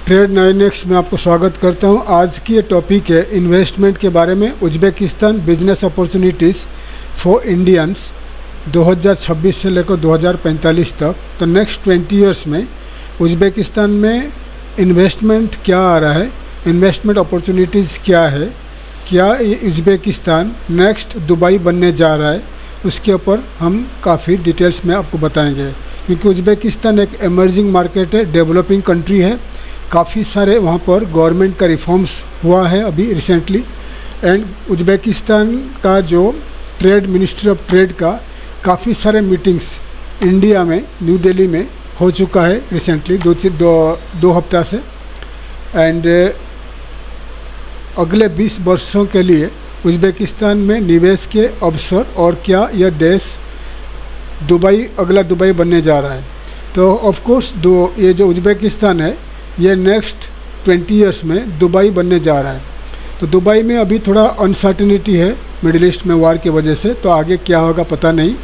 Trade 9x में आपको स्वागत करता हूं। आज की ये टॉपिक है इन्वेस्टमेंट के बारे में। Uzbekistan business opportunities for Indians 2026 से लेकर 2045 तक। तो नेक्स्ट 20 ईयर्स में उज्बेकिस्तान में इन्वेस्टमेंट क्या आ रहा है, इन्वेस्टमेंट अपॉर्चुनिटीज़ क्या है, क्या ये उज्बेकिस्तान नेक्स्ट दुबई बनने जा रहा है, उसके ऊपर हम काफ़ी डिटेल्स में आपको बताएंगे। क्योंकि उज्बेकिस्तान एक एमर्जिंग मार्केट है, डेवलपिंग कंट्री है। काफ़ी सारे वहाँ पर गवर्नमेंट का रिफॉर्म्स हुआ है अभी रिसेंटली। एंड उज्बेकिस्तान का जो ट्रेड मिनिस्ट्री ऑफ ट्रेड का काफ़ी सारे मीटिंग्स इंडिया में न्यू दिल्ली में हो चुका है रिसेंटली, दो हफ्ता से। एंड अगले 20 वर्षों के लिए उज्बेकिस्तान में निवेश के अवसर और क्या यह देश अगला दुबई बनने जा रहा है। तो ऑफ कोर्स ये जो उज्बेकिस्तान है ये नेक्स्ट 20 ईयर्स में दुबई बनने जा रहा है। तो दुबई में अभी थोड़ा अनसर्टेनिटी है मिडिल ईस्ट में वार की वजह से, तो आगे क्या होगा पता नहीं।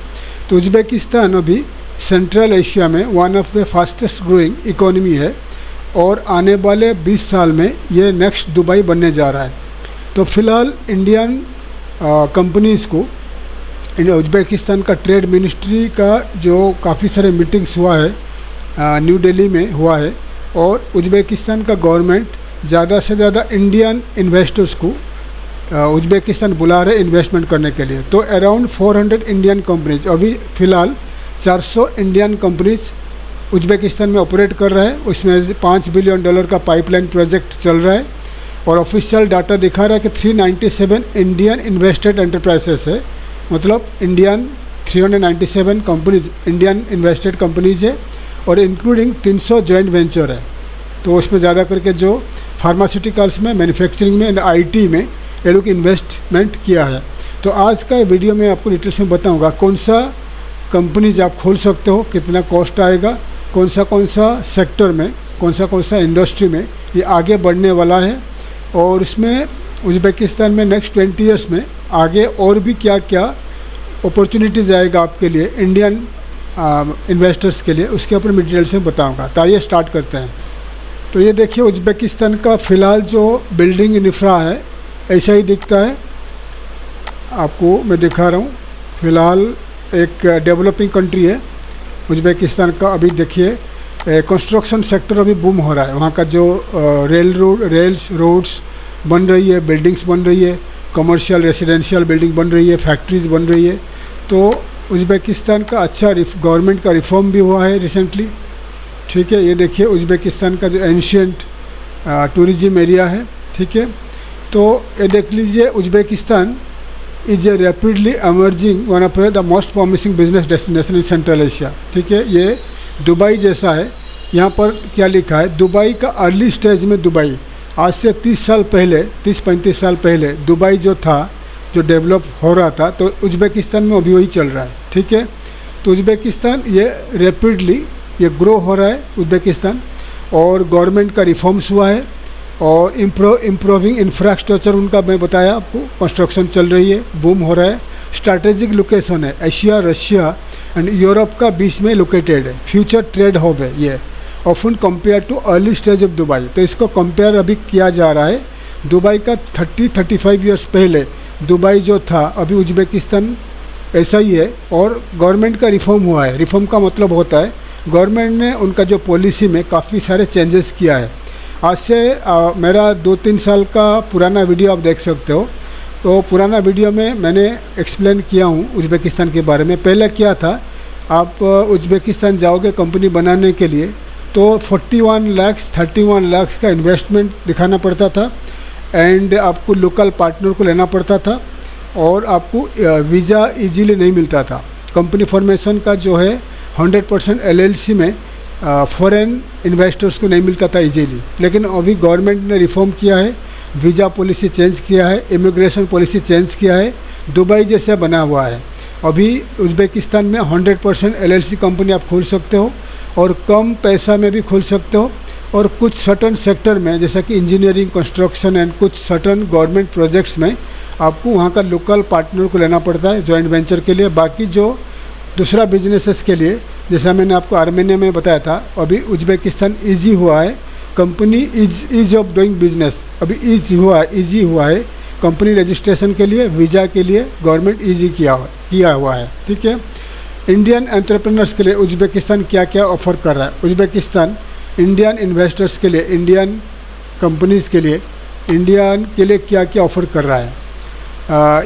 तो उज्बेकिस्तान अभी सेंट्रल एशिया में one of the fastest growing economy है और आने वाले 20 साल में ये नेक्स्ट दुबई बनने जा रहा है। तो फिलहाल इंडियन कंपनीज़ को उज्बेकिस्तान का ट्रेड मिनिस्ट्री का जो काफ़ी सारे मीटिंग्स हुआ है न्यू दिल्ली में हुआ है, और उज्बेकिस्तान का गवर्नमेंट ज़्यादा से ज़्यादा इंडियन इन्वेस्टर्स को उज्बेकिस्तान बुला रहे इन्वेस्टमेंट करने के लिए। तो अराउंड 400 इंडियन कंपनीज, अभी फ़िलहाल 400 इंडियन कंपनीज उज्बेकिस्तान में ऑपरेट कर रहा है। उसमें $5 बिलियन का पाइपलाइन प्रोजेक्ट चल रहा है और ऑफिशियल डाटा दिखा रहा है कि 397 इंडियन इन्वेस्टेड एंटरप्राइजेस है। मतलब 397 कंपनीज इंडियन इन्वेस्टेड कंपनीज है और इंक्लूडिंग 300 जॉइंट वेंचर है। तो उसमें ज़्यादा करके जो फार्मास्यूटिकल्स में, मैन्युफैक्चरिंग में, आईटी में ये लोग इन्वेस्टमेंट किया है। तो आज का वीडियो में आपको डिटेल्स में बताऊंगा कौन सा कंपनीज आप खोल सकते हो, कितना कॉस्ट आएगा, कौन सा सेक्टर में, कौन सा इंडस्ट्री में ये आगे बढ़ने वाला है, और इसमें उज्बेकिस्तान में नेक्स्ट 20 ईयर्स में आगे और भी क्या क्या अपॉर्चुनिटीज़ आएगा आपके लिए, इंडियन इन्वेस्टर्स के लिए, उसके ऊपर मैं डिटेल से बताऊंगा। तो आइए स्टार्ट करते हैं। तो ये देखिए उज्बेकिस्तान का फ़िलहाल जो बिल्डिंग इंफ्रा है ऐसा ही दिखता है, आपको मैं दिखा रहा हूँ। फ़िलहाल एक डेवलपिंग कंट्री है उज्बेकिस्तान का। अभी देखिए कंस्ट्रक्शन सेक्टर अभी बूम हो रहा है। वहाँ का जो रेल्स रोड्स बन रही है, बिल्डिंग्स बन रही है, कमर्शियल रेसिडेंशियल बिल्डिंग बन रही है, फैक्ट्रीज बन रही है। तो उज्बेकिस्तान का अच्छा गवर्नमेंट का रिफॉर्म भी हुआ है रिसेंटली। ठीक है, ये देखिए उज्बेकिस्तान का जो एंशियंट टूरिज्म एरिया है। ठीक है, तो ये देख लीजिए Uzbekistan is a rapidly emerging one of the most promising business destination in central Asia. ठीक है, ये दुबई जैसा है। यहाँ पर क्या लिखा है, दुबई का अर्ली स्टेज में दुबई। आज से 30-35 साल पहले दुबई जो था, जो डेवलप हो रहा था, तो उज्बेकिस्तान में अभी वही चल रहा है। ठीक है, तो उज्बेकिस्तान ये रैपिडली ये ग्रो हो रहा है उज्बेकिस्तान, और गवर्नमेंट का रिफॉर्म्स हुआ है और इम्प्रूविंग इंफ्रास्ट्रक्चर उनका मैं बताया आपको, कंस्ट्रक्शन चल रही है, बूम हो रहा है। स्ट्रैटेजिक लोकेशन है, एशिया, रशिया एंड यूरोप का बीच में लोकेटेड है, फ्यूचर ट्रेड हब है ये, often compare too early stage of Dubai. तो इसको कंपेयर अभी किया जा रहा है दुबई का 30-35 ईयर्स पहले दुबई जो था, अभी उज्बेकिस्तान ऐसा ही है। और गवर्नमेंट का रिफॉर्म हुआ है। रिफॉर्म का मतलब होता है गवर्नमेंट ने उनका जो पॉलिसी में काफ़ी सारे चेंजेस किया है। आज से मेरा 2-3 साल का पुराना वीडियो आप देख सकते हो। तो पुराना वीडियो में मैंने एक्सप्लेन किया हूँ उज्बेकिस्तान के बारे में। पहले क्या था, आप उज्बेकिस्तान जाओगे कंपनी बनाने के लिए तो 41 लाख का इन्वेस्टमेंट दिखाना पड़ता था, एंड आपको लोकल पार्टनर को लेना पड़ता था, और आपको वीज़ा इजीली नहीं मिलता था। कंपनी फॉर्मेशन का जो है 100% LLC में फॉरेन इन्वेस्टर्स को नहीं मिलता था इजीली। लेकिन अभी गवर्नमेंट ने रिफॉर्म किया है, वीज़ा पॉलिसी चेंज किया है, इमिग्रेशन पॉलिसी चेंज किया है, दुबई जैसा बना हुआ है। अभी उज्बेकिस्तान में 100% LLC कंपनी आप खोल सकते हो और कम पैसा में भी खोल सकते हो, और कुछ सर्टन सेक्टर में जैसा कि इंजीनियरिंग, कंस्ट्रक्शन एंड कुछ सर्टन गवर्नमेंट प्रोजेक्ट्स में आपको वहाँ का लोकल पार्टनर को लेना पड़ता है जॉइंट वेंचर के लिए। बाकी जो दूसरा बिजनेसेस के लिए, जैसा मैंने आपको आर्मेनिया में बताया था, अभी उज्बेकिस्तान ईजी हुआ है company ease of doing business, अभी ईजी हुआ है कंपनी रजिस्ट्रेशन के लिए, वीज़ा के लिए गवर्नमेंट ईजी किया हुआ है। ठीक है, इंडियन एंटरप्रेन्योर्स के लिए उज़्बेकिस्तान क्या क्या ऑफ़र कर रहा है। उज़्बेकिस्तान इंडियन इन्वेस्टर्स के लिए, इंडियन कंपनीज़ के लिए, इंडियन के लिए क्या क्या ऑफ़र कर रहा है।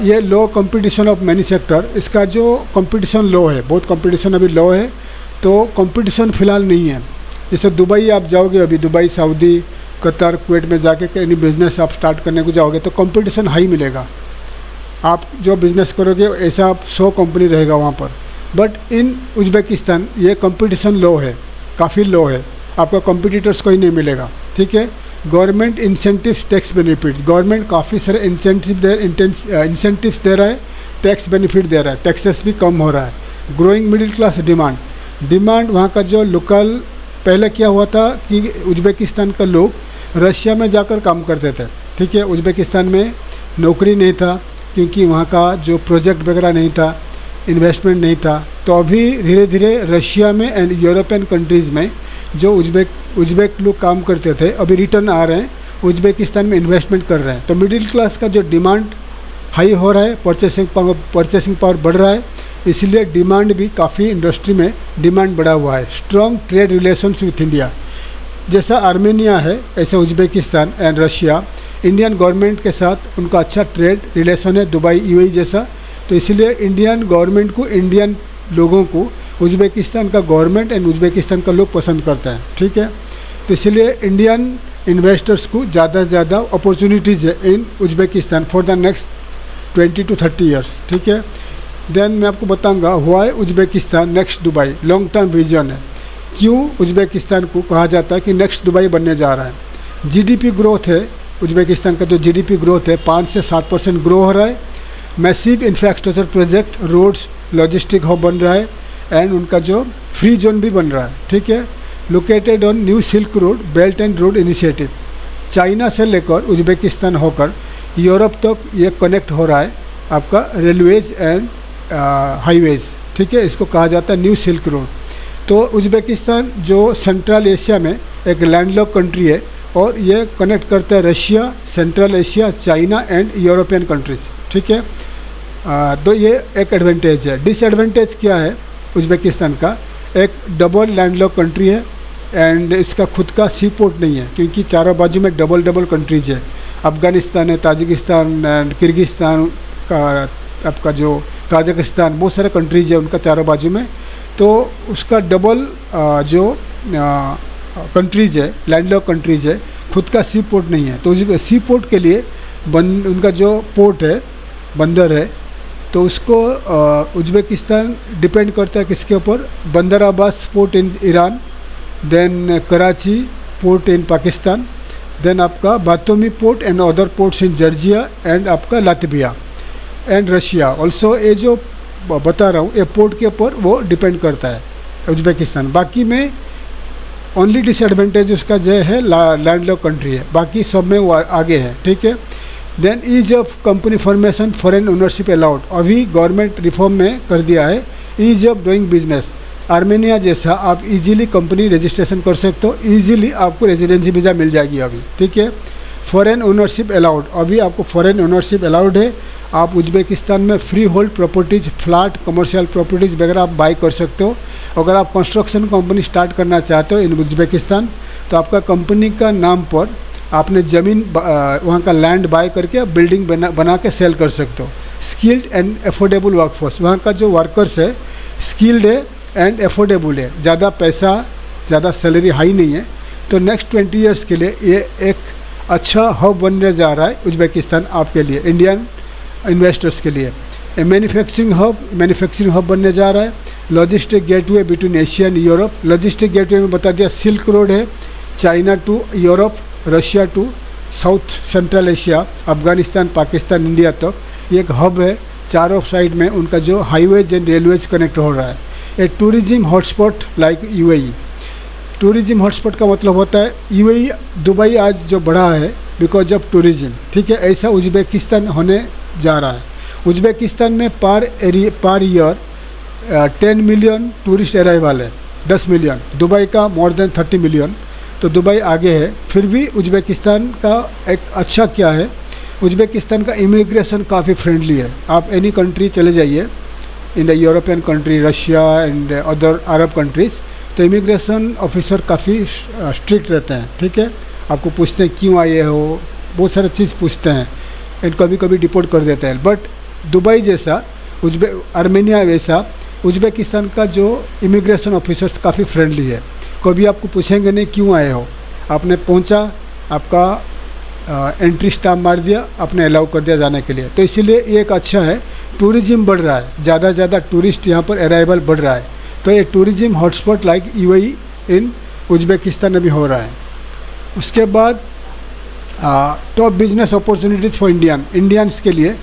ये लो कंपटीशन ऑफ मैनी सेक्टर, इसका जो कंपटीशन लो है, बहुत कंपटीशन अभी लो है, तो कंपटीशन फ़िलहाल नहीं है। जैसे दुबई आप जाओगे, अभी दुबई, सऊदी, कतर, कुवैत में जाके कहीं बिज़नेस आप स्टार्ट करने को जाओगे तो कंपटीशन हाई मिलेगा। आप जो बिज़नेस करोगे ऐसा आप 100 कंपनी रहेगा वहाँ पर। बट इन उज़्बेकिस्तान ये कंपटीशन लो है, काफ़ी लो है, आपका कंपटीटर्स कोई नहीं मिलेगा। ठीक है, government incentives, tax benefits, government काफ़ी सारे इंसेंटिव्स दे रहा है, टैक्स बेनिफिट दे रहा है, टैक्सेस भी कम हो रहा है। ग्रोइंग मिडिल क्लास डिमांड वहाँ का जो लोकल, पहले क्या हुआ था कि उज़्बेकिस्तान का लोग रशिया में जाकर काम करते थे। ठीक है, उज़्बेकिस्तान में नौकरी नहीं था क्योंकि वहाँ का जो प्रोजेक्ट वगैरह नहीं था, इन्वेस्टमेंट नहीं था। तो अभी धीरे धीरे रशिया में एंड यूरोपियन कंट्रीज़ में जो उज़्बेक लोग काम करते थे अभी रिटर्न आ रहे हैं, उज़्बेकिस्तान में इन्वेस्टमेंट कर रहे हैं। तो मिडिल क्लास का जो डिमांड हाई हो रहा है, परचेसिंग पावर बढ़ रहा है, इसलिए डिमांड भी काफ़ी इंडस्ट्री में डिमांड बढ़ा हुआ है। Strong trade relations with India, जैसा आर्मेनिया है ऐसे Uzbekistan and Russia, Indian government के साथ उनका अच्छा ट्रेड रिलेशन है, दुबई, यूएई जैसा। तो इसलिए इंडियन गवर्नमेंट को, इंडियन लोगों को उज़्बेकिस्तान का गवर्नमेंट एंड उज़्बेकिस्तान का लोग पसंद करते हैं। ठीक है, तो इसलिए इंडियन इन्वेस्टर्स को ज़्यादा से ज़्यादा अपॉर्चुनिटीज़ है in Uzbekistan for the next 20 to 30 years. ठीक है, देन मैं आपको बताऊंगा why Uzbekistan next Dubai, long term vision है, क्यों उज़्बेकिस्तान को कहा जाता है कि नेक्स्ट दुबई बनने जा रहा है। जीडीपी ग्रोथ है, उज़्बेकिस्तान का जो जीडीपी ग्रोथ है 5 से 7% ग्रो हो रहा है। Massive infrastructure project, roads, logistic hub बन रहा है एंड उनका जो फ्री जोन भी बन रहा है। ठीक है, located on new silk road, belt and road initiative, China से लेकर उज़्बेकिस्तान होकर यूरोप तक ये कनेक्ट हो रहा है, आपका रेलवेज एंड हाईवेज। ठीक है, इसको कहा जाता है न्यू सिल्क रोड। तो उज़्बेकिस्तान जो सेंट्रल एशिया में एक लैंडलॉक कंट्री है और ये कनेक्ट करता है Russia, central Asia, China and European countries. ठीक है, तो ये एक एडवांटेज है। डिसएडवांटेज क्या है उज़्बेकिस्तान का, एक डबल लैंडलॉक कंट्री है एंड इसका खुद का सी पोर्ट नहीं है क्योंकि चारों बाजू में डबल कंट्रीज है। अफ़गानिस्तान है, ताजिकिस्तान एंड किर्गिस्तान का, आपका जो ताजिकिस्तान, बहुत सारे कंट्रीज है उनका चारों बाजू में। तो उसका डबल जो कंट्रीज़ है, लैंडलॉक कंट्रीज़ है, खुद का सी पोर्ट नहीं है। तो सी पोर्ट के लिए उनका जो पोर्ट है, बंदर है, तो उसको उज़्बेकिस्तान डिपेंड करता है किसके ऊपर, Bandar Abbas port in Iran, then Karachi port in Pakistan, then आपका Batumi port and other ports in Georgia and आपका लातविया एंड रशिया ऑल्सो। ये जो बता रहा हूँ ये पोर्ट के ऊपर वो डिपेंड करता है उज़्बेकिस्तान। बाकी में ओनली डिसएडवांटेज उसका जो है लैंडलॉक कंट्री है, बाकी सब में वो आगे है। ठीक है, then ease of company formation, foreign ownership allowed, अभी गवर्नमेंट रिफॉर्म में कर दिया है। Ease of doing business, Armenia जैसा आप इजीली कंपनी रजिस्ट्रेशन कर सकते हो, इजीली आपको रेजिडेंसी वीज़ा मिल जाएगी अभी। ठीक है, फॉरेन ओनरशिप अलाउड, अभी आपको फॉरेन ओनरशिप अलाउड है। आप उज़्बेकिस्तान में free hold properties, flat, commercial properties वगैरह आप बाई कर सकते हो। अगर आप कंस्ट्रक्शन कंपनी स्टार्ट करना चाहते हो इन उज़्बेकिस्तान, तो आपका कंपनी का नाम पर आपने ज़मीन, वहाँ का लैंड बाय करके आप बिल्डिंग बना के सेल कर सकते हो। स्किल्ड एंड अफोर्डेबल वर्कफोर्स, वहाँ का जो वर्कर्स है स्किल्ड है एंड अफोर्डेबल है, ज़्यादा पैसा, ज़्यादा सैलरी हाई नहीं है। तो नेक्स्ट 20 ईयर्स के लिए ये एक अच्छा हब बनने जा रहा है उज़्बेकिस्तान आपके लिए, इंडियन इन्वेस्टर्स के लिए। मैन्युफैक्चरिंग हब बनने जा रहा है। Logistic gateway between Asia and Europe, logistic gateway में बता दिया सिल्क रोड है, China to Europe, Russia to south central Asia, Afghanistan, Pakistan, India तक ये एक हब है। चारों साइड में उनका जो हाईवेज एंड रेलवेज कनेक्ट हो रहा है। A tourism hotspot like UAE, tourism hotspot का मतलब होता है यूएई, दुबई आज जो बढ़ा है बिकॉज ऑफ टूरिज्म। ठीक है, ऐसा उज़्बेकिस्तान होने जा रहा है। उज़्बेकिस्तान में per year 10 million tourist arrival है, 10 मिलियन। दुबई का मोर देन 30 मिलियन, तो दुबई आगे है। फिर भी उज़्बेकिस्तान का एक अच्छा क्या है, उज़्बेकिस्तान का इमिग्रेशन काफ़ी फ्रेंडली है। आप एनी कंट्री चले जाइए in the European country, Russia and other Arab countries, तो इमिग्रेशन ऑफिसर काफ़ी स्ट्रिक्ट रहते हैं। ठीक है, आपको पूछते हैं क्यों आए हो, बहुत सारे चीज़ पूछते हैं एंड कभी कभी डिपोर्ट कर देते हैं। बट दुबई जैसा, आर्मेनिया वैसा उज़्बेकिस्तान का जो इमिग्रेशन ऑफिसर्स काफ़ी फ्रेंडली है। कभी आपको पूछेंगे नहीं क्यों आए हो, आपने पहुंचा, आपका एंट्री स्टाम्प मार दिया, आपने अलाउ कर दिया जाने के लिए। तो इसीलिए ये एक अच्छा है। टूरिज़्म बढ़ रहा है, ज़्यादा से ज़्यादा टूरिस्ट यहाँ पर अराइवल बढ़ रहा है। तो ये टूरिज़्म हॉटस्पॉट लाइक यूएई इन उज़्बेकिस्तान में भी हो रहा है। उसके बाद top business opportunities for Indians के लिए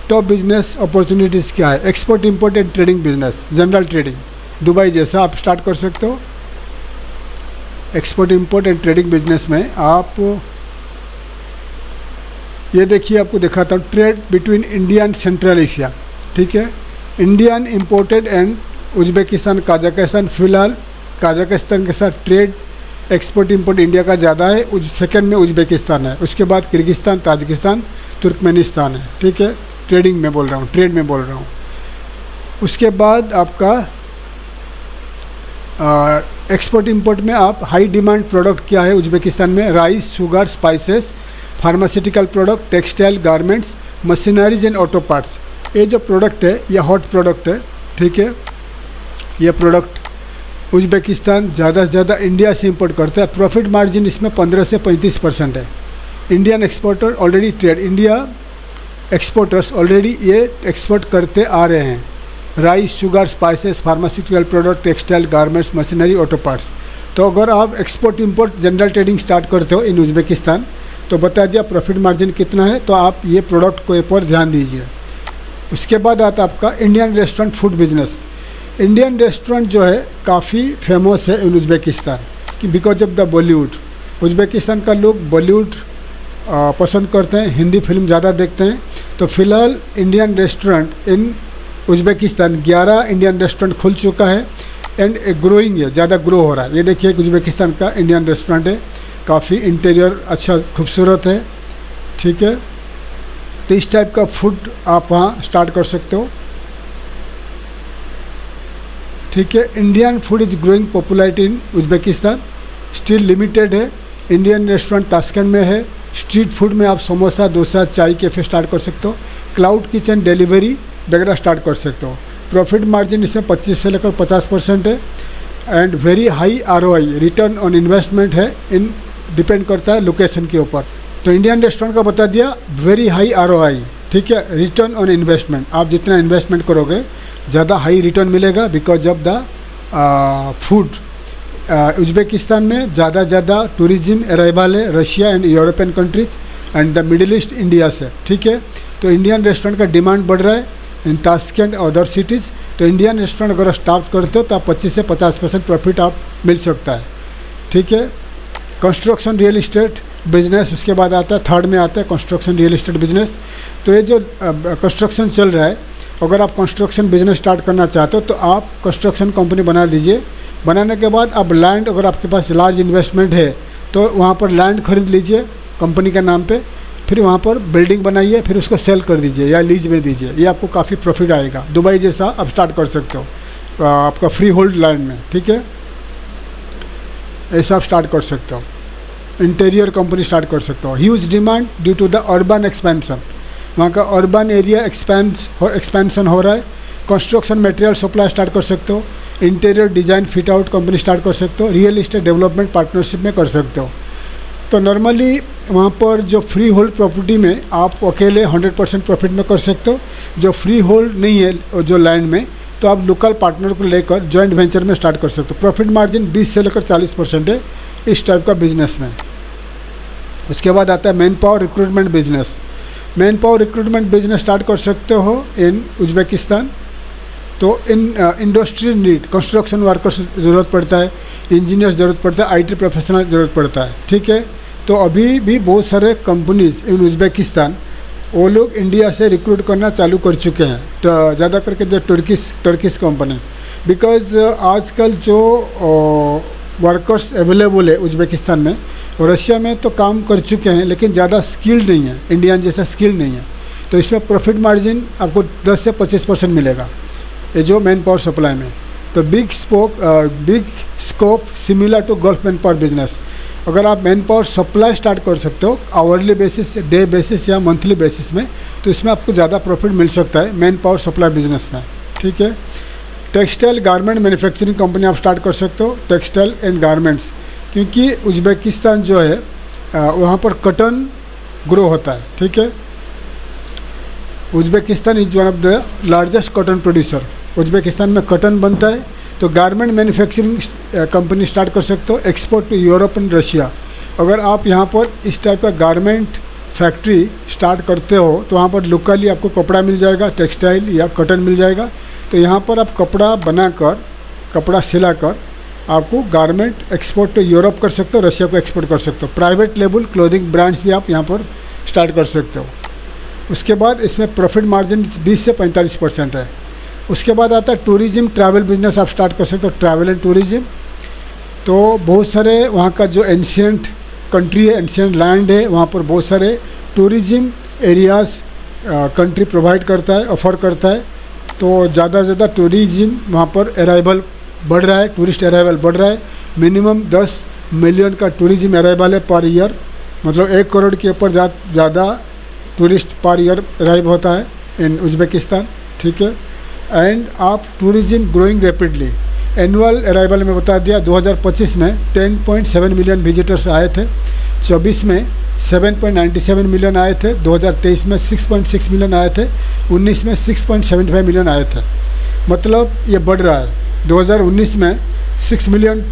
टॉप बिजनेस अपॉर्चुनिटीज़ क्या है? Export import and trading business, general trading, Dubai जैसा आप स्टार्ट कर सकते हो। Export import and trading business में आप ये देखिए, आपको दिखाता हूँ, trade between India and central Asia. ठीक है, Indian imported and Uzbekistan, Kazakhstan, फिलहाल काजाकिस्तान के साथ ट्रेड एक्सपोर्ट इंपोर्ट इंडिया का ज़्यादा है, सेकंड में उज़्बेकिस्तान है, उसके बाद किर्गिस्तान, ताजिकिस्तान, तुर्कमेनिस्तान है। ठीक है, ट्रेडिंग में बोल रहा हूँ, ट्रेड में बोल रहा हूँ। उसके बाद आपका एक्सपोर्ट इंपोर्ट में आप हाई डिमांड प्रोडक्ट क्या है उज़्बेकिस्तान में? Rice, sugar, spices, pharmaceutical product, textile, garments, machineries and auto parts. ये जो प्रोडक्ट है ये हॉट प्रोडक्ट है। ठीक है, ये प्रोडक्ट उज़्बेकिस्तान ज़्यादा से ज़्यादा इंडिया से इंपोर्ट करता है। प्रॉफिट मार्जिन इसमें 15 से 35% है। Indian exporter already trade, India exporters already ये एक्सपोर्ट करते आ रहे हैं। Rice, sugar, spices, pharmaceutical product, textile, garments, machinery, auto parts. तो अगर आप export import general trading start करते हो इन उज़्बेकिस्तान, तो बता दिया प्रॉफिट मार्जिन कितना है, तो आप ये प्रोडक्ट को पर ध्यान दीजिए। उसके बाद आता आपका Indian restaurant food business. Indian restaurant जो है काफ़ी फेमस है इन उज़्बेकिस्तान कि because of the Bollywood. Uzbekistan का लोग बॉलीवुड पसंद करते हैं, हिंदी फिल्म ज़्यादा देखते हैं। तो फिलहाल Indian restaurant in Uzbekistan 11 Indian restaurant खुल चुका है एंड ग्रोइंग है, ज़्यादा ग्रो हो रहा है। ये देखिए उज़्बेकिस्तान का इंडियन रेस्टोरेंट है, काफ़ी इंटीरियर अच्छा खूबसूरत है। ठीक है, तो इस टाइप का फूड आप वहाँ स्टार्ट कर सकते हो। ठीक है, Indian food is growing popularity in Uzbekistan, still limited है। इंडियन रेस्टोरेंट ताशकंद में है। स्ट्रीट फूड में आप समोसा, डोसा, चाय कैफ़े स्टार्ट कर सकते हो। क्लाउड किचन, डिलीवरी वगैरह स्टार्ट कर सकते हो। प्रॉफिट मार्जिन इसमें 25 से लेकर 50% है and very high ROI, return on investment है। इन डिपेंड करता है लोकेशन के ऊपर। तो इंडियन रेस्टोरेंट का बता दिया, वेरी हाई ROI। ठीक है, रिटर्न ऑन इन्वेस्टमेंट, आप जितना इन्वेस्टमेंट करोगे ज़्यादा हाई रिटर्न मिलेगा because of the food. Uzbekistan में ज़्यादा टूरिज़्म अराइवल है Russia and European countries and the middle east India से। ठीक है, तो इंडियन रेस्टोरेंट का डिमांड बढ़ रहा है इन ताशकंद अदर सिटीज़। तो इंडियन रेस्टोरेंट अगर स्टार्ट करते हो तो आप 25 से 50% प्रॉफिट आप मिल सकता है। ठीक है, कंस्ट्रक्शन रियल इस्टेट बिजनेस उसके बाद आता है, थर्ड में आता है कंस्ट्रक्शन रियल इस्टेट बिजनेस। तो ये जो कंस्ट्रक्शन चल रहा है, अगर आप कंस्ट्रक्शन बिजनेस स्टार्ट करना चाहते हो तो आप कंस्ट्रक्शन कंपनी बना दीजिए। बनाने के बाद अब लैंड, अगर आपके पास लार्ज इन्वेस्टमेंट है तो वहाँ पर लैंड खरीद लीजिए कंपनी के नाम पे, फिर वहाँ पर बिल्डिंग बनाइए, फिर उसको सेल कर दीजिए या लीज में दीजिए। ये आपको काफ़ी प्रॉफिट आएगा। दुबई जैसा आप स्टार्ट कर सकते हो आपका फ्री होल्ड लैंड में। ठीक है, ऐसा आप स्टार्ट कर सकते हो। इंटीरियर कंपनी स्टार्ट कर सकते हो। Huge demand due to the urban expansion, वहाँ का अर्बन एरिया एक्सपेंशन हो रहा है। कंस्ट्रक्शन मटेरियल सप्लाई स्टार्ट कर सकते हो। Interior design fit out company start कर सकते हो। रियल इस्टेट डेवलपमेंट पार्टनरशिप में कर सकते हो। तो नॉर्मली वहाँ पर जो फ्री होल्ड प्रॉपर्टी में आप अकेले 100% प्रॉफिट में कर सकते हो। जो फ्री होल्ड नहीं है जो लैंड में, तो आप लोकल पार्टनर को लेकर जॉइंट वेंचर में स्टार्ट कर सकते हो। प्रॉफिट मार्जिन 20 से लेकर 40% है इस टाइप का बिजनेस में। उसके बाद आता है man power recruitment business. Man power recruitment business start कर सकते हो इन उज़्बेकिस्तान। तो in industry need, construction workers ज़रूरत पड़ता है, इंजीनियर्स ज़रूरत पड़ता है, IT प्रोफेशनल ज़रूरत पड़ता है। ठीक है, तो अभी भी बहुत सारे कंपनीज इन उज़्बेकिस्तान वो लोग इंडिया से रिक्रूट करना चालू कर चुके हैं। तो ज़्यादा करके जो टर्किश कंपनी, बिकॉज आजकल जो वर्कर्स अवेलेबल है उज़्बेकिस्तान में, और रशिया में तो काम कर चुके हैं लेकिन ज़्यादा स्किल्ड नहीं है, इंडियन जैसा स्किल नहीं है। तो इसमें प्रॉफिट मार्जिन आपको 10 से 25% मिलेगा, ये जो मैन पावर सप्लाई में। तो big scope similar to Gulf man power business. अगर आप मैन पावर सप्लाई स्टार्ट कर सकते हो आवरली बेसिस, डे बेसिस या मंथली बेसिस में, तो इसमें आपको ज़्यादा प्रॉफिट मिल सकता है मैन पावर सप्लाई बिजनेस में। ठीक है। टेक्सटाइल गारमेंट मैन्युफैक्चरिंग कंपनी आप स्टार्ट कर सकते हो, टेक्सटाइल एंड गारमेंट्स, क्योंकि उज़्बेकिस्तान जो है वहाँ पर कॉटन ग्रो होता है। ठीक है। Uzbekistan is one of the largest cotton producer. Uzbekistan में कॉटन बनता है, तो गारमेंट मैन्युफैक्चरिंग कंपनी स्टार्ट कर सकते हो, export to Europe and Russia. अगर आप यहाँ पर इस टाइप का गारमेंट फैक्ट्री स्टार्ट करते हो तो वहाँ पर लोकली आपको कपड़ा मिल जाएगा, टेक्सटाइल या कॉटन मिल जाएगा। तो यहाँ पर आप कपड़ा बनाकर, कपड़ा सिलाकर आपको गारमेंट एक्सपोर्ट टू यूरोप कर सकते हो, रशिया को एक्सपोर्ट कर सकते हो। प्राइवेट लेबल क्लोथिंग ब्रांड्स भी आप यहाँ पर स्टार्ट कर सकते हो। उसके बाद इसमें प्रॉफिट मार्जिन 20 से 45% है। उसके बाद आता है टूरिज़्म ट्रैवल बिजनेस आप स्टार्ट कर सकते हो, ट्रैवल एंड टूरिज़्म। तो बहुत सारे वहाँ का जो एंशियंट कंट्री है, एंशियंट लैंड है, वहाँ पर बहुत सारे टूरिज़्म एरियाज़ कंट्री प्रोवाइड करता है, ऑफ़र करता है। तो ज़्यादा से ज़्यादा टूरिज़्म वहाँ पर अराइवल बढ़ रहा है, टूरिस्ट अराइवल बढ़ रहा है। मिनिमम 10 मिलियन का टूरिज़्म अराइवल है पर ईयर, मतलब 1 करोड़ के ऊपर ज़्यादा टूरिस्ट पर ईयर अराइव होता है इन उज़्बेकिस्तान। ठीक है। एंड आप tourism growing rapidly. Annual arrival में बता दिया 2025 में 10.7 मिलियन विजिटर्स आए थे, 24 में 7.97 मिलियन आए थे, 2023 में 6.6 मिलियन आए थे, 19 में 6.75 मिलियन आए थे। मतलब ये बढ़ रहा है। 2019 में 6 मिलियन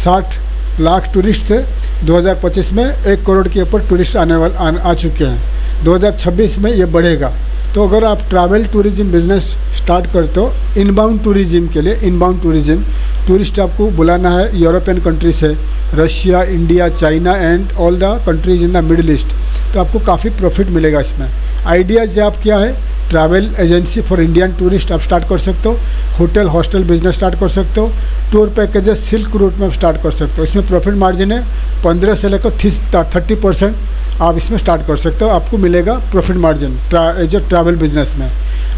60 लाख टूरिस्ट थे, 2025 में 1 करोड़ के ऊपर टूरिस्ट आ चुके हैं। 2026 में ये बढ़ेगा। तो अगर आप ट्रैवल टूरिज़्म बिजनेस स्टार्ट करते हो, इनबाउंड टूरिज़्म के लिए, इनबाउंड टूरिज़्म टूरिस्ट आपको बुलाना है यूरोपियन कंट्री से, Russia, India, China and all the countries in the middle east, तो आपको काफ़ी प्रॉफिट मिलेगा इसमें। आइडियाज़ आप क्या है, travel agency for Indian tourist आप स्टार्ट कर सकते हो, होटल हॉस्टल बिजनेस स्टार्ट कर सकते हो, टूर पैकेजेस सिल्क रूट में आप स्टार्ट कर सकते हो। इसमें प्रॉफिट मार्जिन है 15 से लेकर 30% आप इसमें स्टार्ट कर सकते हो, आपको मिलेगा profit margin as a travel business में।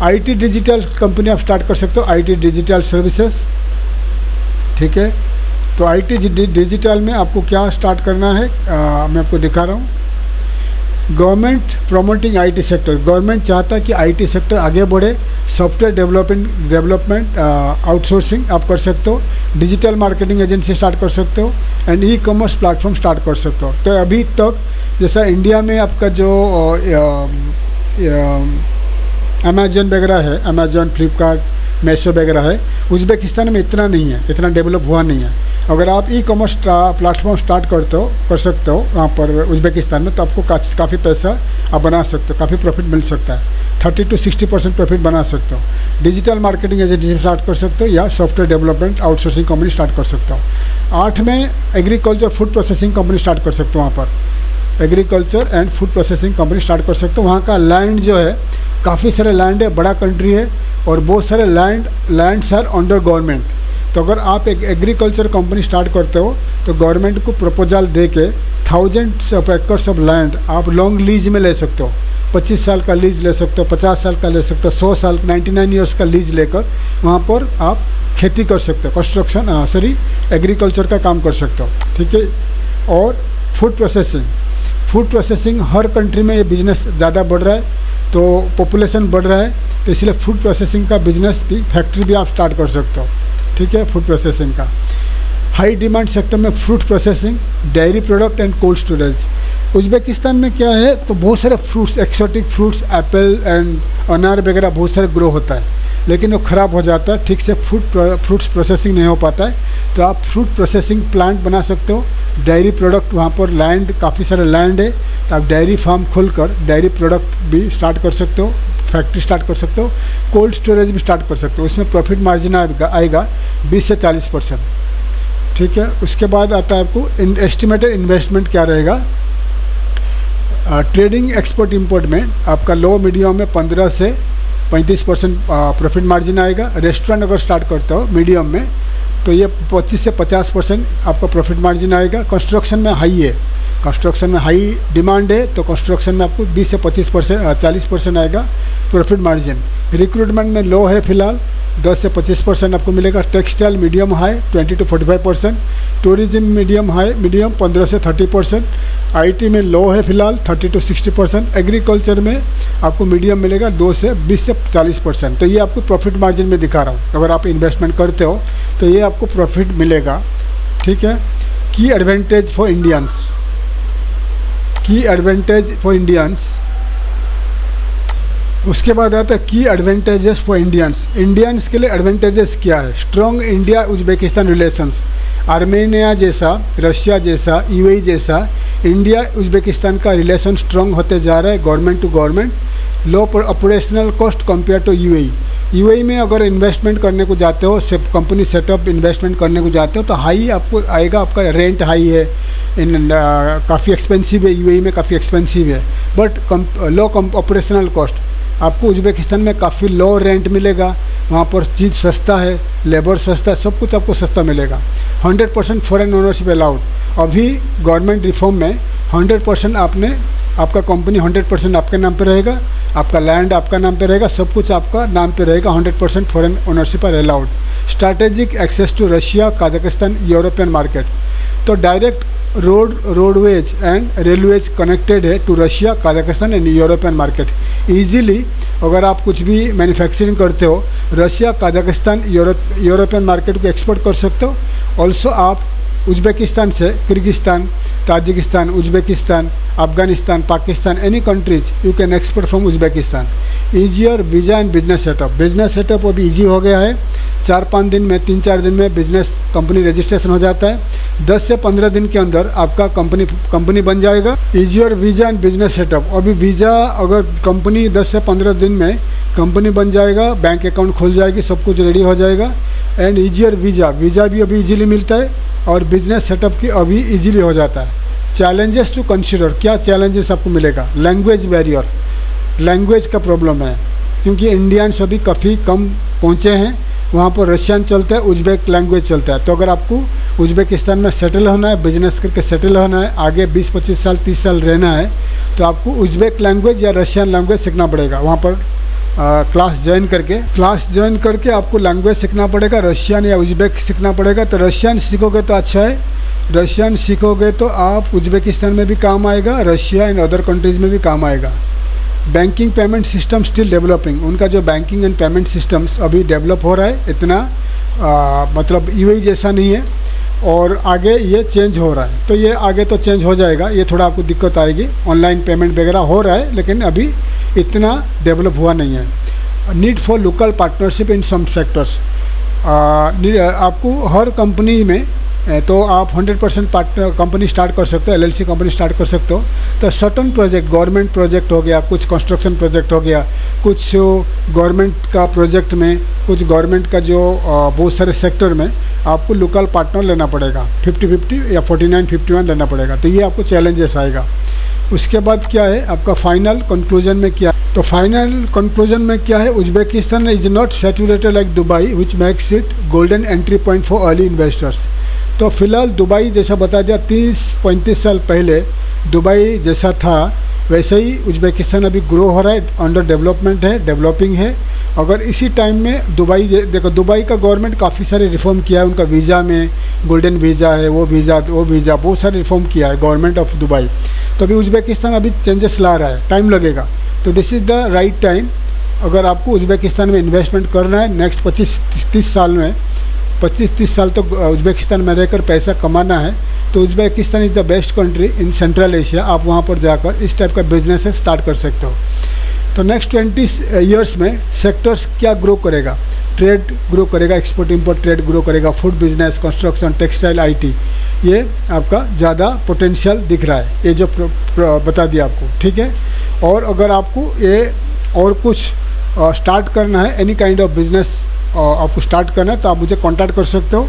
आईटी डिजिटल कंपनी आप स्टार्ट कर सकते हो, आईटी डिजिटल सर्विसेज। ठीक है। तो आईटी डिजिटल में आपको क्या स्टार्ट करना है, मैं आपको दिखा रहा हूँ। Government promoting IT sector, government चाहता है कि आईटी सेक्टर आगे बढ़े। सॉफ्टवेयर डेवलपमेंट आउटसोर्सिंग आप कर सकते हो, डिजिटल मार्केटिंग एजेंसी स्टार्ट कर सकते हो, and e commerce platform start कर सकते हो। तो अभी तक जैसा इंडिया में आपका जो अमेजन वगैरह है, अमेजन, फ्लिपकार्ट, मेशो वगैरह है, उज़्बेकिस्तान में इतना नहीं है, इतना डेवलप हुआ नहीं है। अगर आप ई कॉमर्स प्लेटफॉर्म स्टार्ट कर सकते हो वहाँ पर उज़्बेकिस्तान में, तो आपको काफ़ी पैसा आप बना सकते हो, काफ़ी प्रॉफिट मिल सकता है, 30 to 60% प्रॉफिट बना सकते हो। डिजिटल मार्केटिंग एजेंसी स्टार्ट कर सकते हो या software development outsourcing company start कर सकते हो। 8 में agriculture food processing company start कर सकते हो, वहाँ पर agriculture and food processing company start कर सकते हो। वहाँ का लैंड जो है, काफ़ी सारे लैंड है, बड़ा कंट्री है, और बहुत सारे लैंड्स आर अंडर गवर्नमेंट। तो अगर आप एक एग्रीकल्चर कंपनी स्टार्ट करते हो तो गवर्नमेंट को प्रपोजल दे के thousands of acres of land आप लॉन्ग लीज में ले सकते हो। 25 साल का लीज ले सकते हो, 50 साल का ले सकते हो, 100 साल 99 ईयर्स का लीज लेकर वहाँ पर आप खेती कर सकते हो, कंस्ट्रक्शन एग्रीकल्चर का काम कर सकते हो। ठीक है। और फूड प्रोसेसिंग हर कंट्री में ये बिज़नेस ज़्यादा बढ़ रहा है, तो पॉपुलेशन बढ़ रहा है, तो इसलिए फूड प्रोसेसिंग का बिजनेस भी, फैक्ट्री भी आप स्टार्ट कर सकते हो। ठीक है। फूड प्रोसेसिंग का हाई डिमांड सेक्टर में fruit processing, dairy product and cold storage. Uzbekistan में क्या है, तो बहुत सारे fruits, exotic fruits, Apple and अनार वगैरह बहुत सारे ग्रो होता है, लेकिन वो ख़राब हो जाता है, ठीक से फ्रूट्स प्रोसेसिंग नहीं हो पाता है। तो आप फ्रूट प्रोसेसिंग प्लांट बना सकते हो। डेयरी प्रोडक्ट, वहाँ पर लैंड, काफ़ी सारे लैंड है, तो आप डेयरी फार्म खोलकर डेयरी प्रोडक्ट भी स्टार्ट कर सकते हो, फैक्ट्री स्टार्ट कर सकते हो। कोल्ड स्टोरेज भी स्टार्ट कर सकते हो, उसमें प्रॉफिट मार्जिन आएगा 20 से 40%। ठीक है। उसके बाद आता है आपको एस्टिमेटेड इन्वेस्टमेंट क्या रहेगा। ट्रेडिंग एक्सपोर्ट इंपोर्ट में आपका लो मीडियम में 15 से 35% प्रॉफिट मार्जिन आएगा। रेस्टोरेंट अगर स्टार्ट करते हो मीडियम में तो ये 25 से 50% आपका प्रॉफिट मार्जिन आएगा। कंस्ट्रक्शन में हाई है, कंस्ट्रक्शन में हाई डिमांड है, तो कंस्ट्रक्शन में आपको 20 से 25% 40% आएगा प्रॉफिट मार्जिन। रिक्रूटमेंट में लो है फिलहाल, 10 से 25% आपको मिलेगा। Textile medium high 20 to 45%, tourism medium high medium 15 से 30%, आईटी में लो है फिलहाल 30 to 60%, एग्रीकल्चर में आपको मीडियम मिलेगा 2 से 20 से 40%। तो ये आपको प्रॉफिट मार्जिन में दिखा रहा हूँ। अगर आप इन्वेस्टमेंट करते हो तो ये आपको प्रॉफिट मिलेगा, ठीक है। की एडवांटेज फॉर इंडियंस, की एडवांटेज फॉर इंडियंस, उसके बाद आता है की एडवांटेजेस फॉर इंडियंस। इंडियंस के लिए एडवांटेजेस क्या है? Strong India Uzbekistan relations, Armenia जैसा, रशिया जैसा, यूएई जैसा इंडिया उज्बेकिस्तान का रिलेशन स्ट्रॉन्ग होते जा रहा है government to government. Low operational cost compare to UAE. UAE में अगर इन्वेस्टमेंट करने को जाते हो, कंपनी सेटअप इन्वेस्टमेंट करने को जाते हो तो हाई आपको आएगा, आपका रेंट हाई है, काफ़ी एक्सपेंसिव है, यूएई में काफ़ी एक्सपेंसिव है। बट लो ऑपरेशनल कॉस्ट, आपको उज्बेकिस्तान में काफ़ी लो रेंट मिलेगा, वहाँ पर चीज़ सस्ता है, लेबर सस्ता है, सब कुछ आपको सस्ता मिलेगा। 100% फॉरेन ओनरशिप अलाउड। अभी गवर्नमेंट रिफॉर्म में 100% आपका कंपनी 100% आपके नाम पे रहेगा, आपका लैंड आपका नाम पे रहेगा, सब कुछ आपका नाम पे रहेगा। 100% foreign ownership are allowed. Strategic access to Russia, Kazakhstan, European market. तो direct roadways and railways connected है to Russia, Kazakhstan and European market. Easily अगर आप कुछ भी मैन्युफैक्चरिंग करते हो, रशिया, काजाकिस्तान, यूरोपियन मार्केट को एक्सपोर्ट कर सकते हो। ऑल्सो आप उज्बेकिस्तान से Kyrgyzstan, Tajikistan, Uzbekistan, Afghanistan, Pakistan, any countries you can export from Uzbekistan. Easier visa and business setup. Business setup अभी ईजी हो गया है, 4-5 दिन में, 3-4 दिन में बिजनेस कंपनी रजिस्ट्रेशन हो जाता है। 10 से 15 दिन के अंदर आपका कंपनी बन जाएगा। Easier visa and business setup. अभी वीज़ा अगर कंपनी 10 से 15 दिन में कंपनी बन जाएगा, बैंक अकाउंट खुल जाएगी, सब कुछ रेडी हो जाएगा। एंड ईजियर वीज़ा भी अभी इजीली मिलता है और बिजनेस सेटअप की अभी इजीली हो जाता है। चैलेंजेस टू कंसिडर, क्या चैलेंजेस आपको मिलेगा? लैंग्वेज बैरियर, लैंग्वेज का प्रॉब्लम है क्योंकि इंडियंस अभी काफ़ी कम पहुँचे हैं, वहाँ पर रशियन चलता है, उज्बेक लैंग्वेज चलता है। तो अगर आपको उज्बेकिस्तान में सेटल होना है, बिजनेस करके सेटल होना है, आगे 20-25 साल 30 साल रहना है, तो आपको उज्बेक लैंग्वेज या रशियन लैंग्वेज सीखना पड़ेगा। वहाँ पर क्लास ज्वाइन करके आपको लैंग्वेज सीखना पड़ेगा, रशियन या उज्बेक सीखना पड़ेगा। तो रशियन सीखोगे तो अच्छा है, रशियन सीखोगे तो आप उज्बेकिस्तान में भी काम आएगा, रशिया एंड अदर कंट्रीज़ में भी काम आएगा। Banking payment system still developing. उनका जो बैंकिंग एंड पेमेंट सिस्टम्स अभी डेवलप हो रहा है, इतना मतलब यूएई जैसा नहीं है और आगे ये चेंज हो रहा है। तो ये आगे तो चेंज हो जाएगा, ये थोड़ा आपको दिक्कत आएगी। ऑनलाइन पेमेंट वगैरह हो रहा है लेकिन अभी इतना डेवलप हुआ नहीं है। Need for local partnership in some sectors. आपको हर कंपनी में तो आप 100% पार्टनर कंपनी स्टार्ट कर सकते हो, एलएलसी कंपनी स्टार्ट कर सकते हो। तो सर्टन प्रोजेक्ट, गवर्नमेंट प्रोजेक्ट हो गया, कुछ कंस्ट्रक्शन प्रोजेक्ट हो गया, कुछ गवर्नमेंट का प्रोजेक्ट में, कुछ गवर्नमेंट का जो बहुत सारे सेक्टर में आपको लोकल पार्टनर लेना पड़ेगा, 50-50 या 49-51 लेना पड़ेगा। तो ये आपको चैलेंजेस आएगा। उसके बाद क्या है आपका फाइनल कंक्लूजन में क्या? तो फाइनल कंक्लूजन में क्या है? Uzbekistan is not saturated like Dubai which makes it golden entry point for early investors. तो फिलहाल दुबई जैसा बता दिया, 30-35 साल पहले दुबई जैसा था वैसे ही उज्बेकिस्तान अभी ग्रो हो रहा है, अंडर डेवलपमेंट है, डेवलपिंग है। अगर इसी टाइम में दुबई देखो, दुबई का गवर्नमेंट काफ़ी सारे रिफॉर्म किया है, उनका वीज़ा में गोल्डन वीज़ा है, वो वीज़ा बहुत सारे रिफॉर्म किया है गवर्नमेंट ऑफ दुबई। तो अभी उज्बेकिस्तान अभी चेंजेस ला रहा है, टाइम लगेगा। तो this is the right time अगर आपको उज्बेकिस्तान में इन्वेस्टमेंट करना है। नेक्स्ट 25-30 साल में, 25-30 साल तक उज्बेकिस्तान में रहकर पैसा कमाना है तो Uzbekistan is the best country in central Asia. आप वहाँ पर जाकर इस टाइप का बिजनेस स्टार्ट कर सकते हो। तो नेक्स्ट 20 ईयर्स में सेक्टर्स क्या ग्रो करेगा? ट्रेड ग्रो करेगा, एक्सपोर्ट इंपोर्ट ट्रेड ग्रो करेगा, food business, construction, textile, IT, ये आपका ज़्यादा पोटेंशियल दिख रहा है, ये जो बता दिया आपको, ठीक है। और अगर आपको ये और कुछ स्टार्ट करना है, एनी काइंड ऑफ बिजनेस आपको स्टार्ट करना है तो आप मुझे कांटेक्ट कर सकते हो,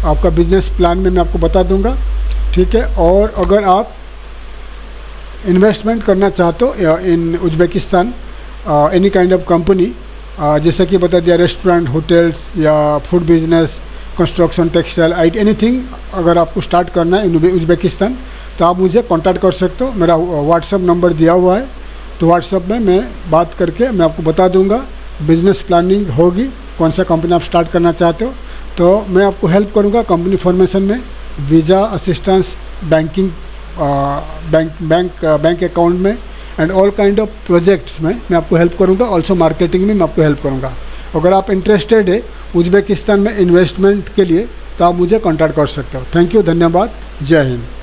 आपका बिजनेस प्लान में मैं आपको बता दूंगा, ठीक है। और अगर आप इन्वेस्टमेंट करना चाहते हो in Uzbekistan any kind of company, जैसे कि बता दिया रेस्टोरेंट, होटल्स या food business construction, textile, IT, anything अगर आपको स्टार्ट करना है इन उज़्बेकिस्तान तो आप मुझे कांटेक्ट कर सकते हो। मेरा व्हाट्सअप नंबर दिया हुआ है, तो व्हाट्सअप में मैं बात करके मैं आपको बता दूंगा, बिज़नेस प्लानिंग होगी, कौन सा कंपनी आप स्टार्ट करना चाहते हो, तो मैं आपको हेल्प करूंगा कंपनी फॉर्मेशन में, visa assistance, banking, bank account में and all kind of projects में मैं आपको हेल्प करूंगा। ऑल्सो मार्केटिंग में मैं आपको हेल्प करूंगा। अगर आप इंटरेस्टेड है उज़्बेकिस्तान में इन्वेस्टमेंट के लिए तो आप मुझे कांटेक्ट कर सकते हो। थैंक यू, धन्यवाद, जय हिंद।